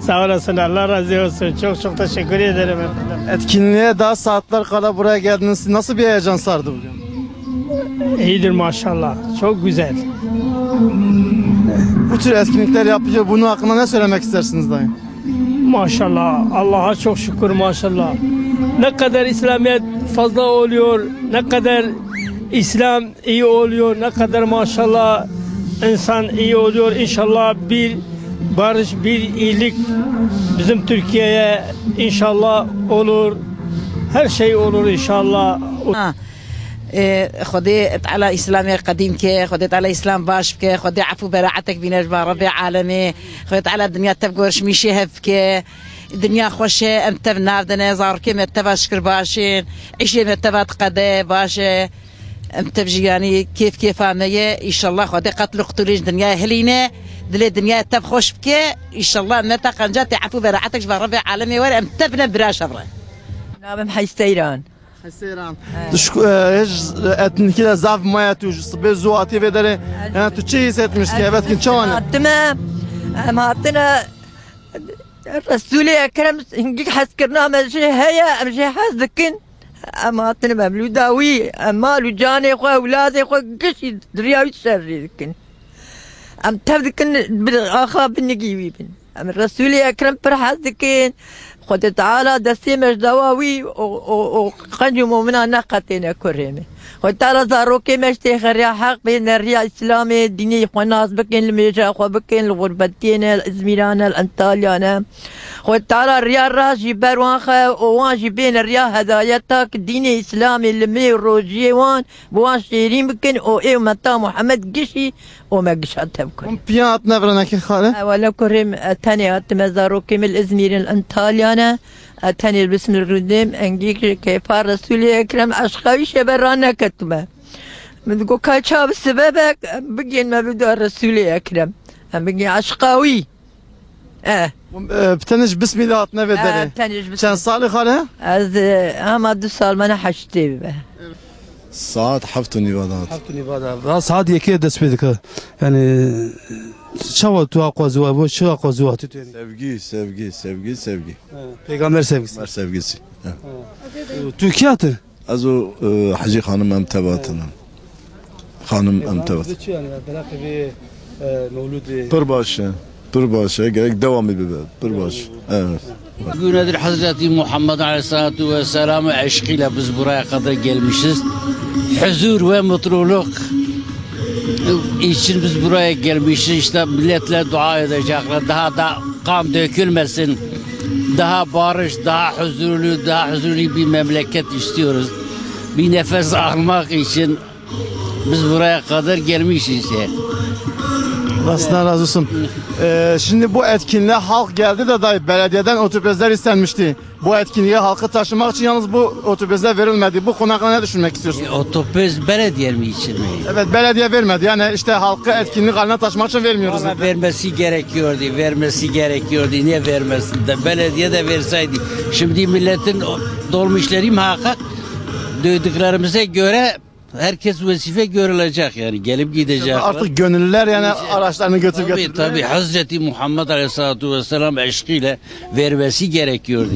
Sağ olasın, Allah razı olsun. Çok çok teşekkür ederim efendim. Etkinliğe daha saatler kala buraya geldiniz. Nasıl bir heyecan sardı bugün? İyidir maşallah. Çok güzel. Bu tür etkinlikler yapınca bunun hakkında ne söylemek istersiniz dayı? Maşallah. Allah'a çok şükür maşallah. Ne kadar İslamiyet fazla oluyor, ne kadar İslam iyi oluyor, ne kadar maşallah insan iyi oluyor. İnşallah bir barış, bir iyilik bizim Türkiye'ye inşallah olur. Her şey olur inşallah. خدي على إسلام قديم كي خديت على إسلام باش كي خدي عفو براعتك بنجبة ربي عالمي خديت على الدنيا تبقورش ميشي هفكي الدنيا خوشة أنت بناردنا زار كي متبا شكر باشين عيشي متبا تقدي باشي أنت بجي يعني كيف عمية إن شاء الله خدي قتل قتليش دنيا هلينا دلي الدنيا تبخوش بكي إن شاء الله متى قنجات عفو براعتك ربي عالمي ولا أنت بنا براش أبرا نابم حيستيران Seyran. Etnikle zaf maya tujus be zuati ve dere yani tu çi hissetmiş ki evet ki çavane. تمام ما عطينا الرسول اكرم نجيك حسكرنا ماشي هيا ماشي حاسدكن اما عطينا مولوداوي اما لجاني خو اولادي خو قشي درياوي تشريكن ام تبدكن بالاخا بنجيبي بن ام الرسول اكرم برحاسدكن خد تعالى دسيمش دواوي وقنجم منا نقتنا كريمه خد تعالى زاروكي مشتي خريا حق بين الريا الاسلامي الديني خناس بكين الميجا خو بكين الغربتين الازميران الانطاليانا خد تعالى الريا راجي بروانخا وانجي بين الريا هدايتك ديني اسلامي المي روجي وان بوان شيرين بكين او اي متا محمد قشي وما قشاتها بكل Piyat nevrana ki khale. ولا كريم تاني مزاروكي من الازمير الانطاليانا تاني باسم الرديم انجيك كيف رسولي اكرم اشخاوي شبرانا كتمه من تقول كاتشاب سببك بقي ما بدو رسولي اكرم بقي اشقاوي Bteniş bismillah ne ve dere. تاني بس Sen salih khale? از اما دو سال ما حشتي به ساعات حفتن يبادات حفتن ibada. Saat 2'ye dest pedik. Yani çava tu aqozu bu şu aqozu atı. sevgi Peygamber sevgisi. Mer sevgisi Türkiye atı. azu Hacı Hanım emtebatının Hanım emtebat Pırbaşı gerek devam ediyor Pırbaşı evet. Günedir Hazreti Muhammed Aleyhisselatü Vesselam'ı aşkıyla biz buraya kadar gelmişiz. Huzur ve mutluluk için biz buraya gelmişiz. İşte milletle dua edecekler. Daha da kan dökülmesin. Daha barış, daha huzurlu bir memleket istiyoruz. Bir nefes almak için biz buraya kadar gelmişiz. Allah'tan razı olsun. Şimdi bu etkinliğe halk geldi de dayı belediyeden otobüsler istenmişti. Bu etkinliğe halkı taşımak için yalnız bu otobüsler verilmedi. Bu konu hakkında ne düşünmek istiyorsun? Otobüs belediye mi için mi? Evet belediye vermedi. Yani işte halkı etkinlik haline taşımak için vermiyoruz. Ama vermesi gerekiyordu. Niye vermesin de? Belediye de verseydi. Şimdi milletin dolmuşları muhakkak duyduklarımıza göre herkes vazife görülecek yani gelip gidecek. Artık gönüllüler yani araçlarını götürüp Tabii Hazreti Muhammed Aleyhisselatü Vesselam aşkıyla vermesi gerekiyordu.